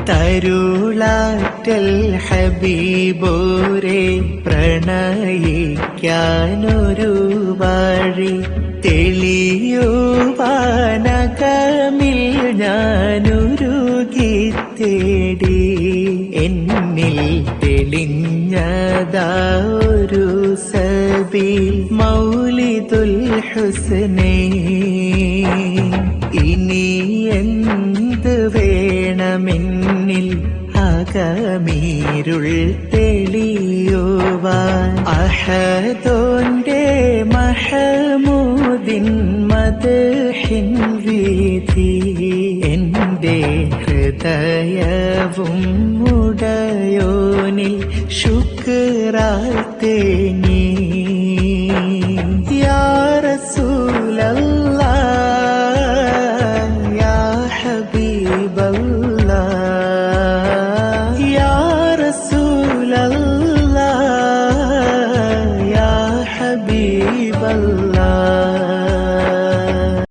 തരുളാറ്റൽ ഹബീബോരെ പ്രണയിക്കാനൊരു വഴി തെളിയുവാനകമിൽ ഞാനുരുകി തേടി. എന്നിൽ തെളിഞ്ഞതാ ഒരു സബീൽ മൗലിദുൽ ഹുസ്നേ. ഇനി എന്ത് വേണമെന്നിൽ അകമീരുൾ തെളിയുവാൻ. അഹദോന്റെ മഹമൂദിൻ മദ്ഹിൻ വീഥി എന്റെ ഹൃദയവും ഉടയോനിൽ ശുക്റാൽ തേങ്ങി. യാ റസൂലല്ലാഹ് യാ ഹബീബല്ലാഹ് യാ റസൂലല്ലാഹ് യാ ഹബീബല്ലാഹ്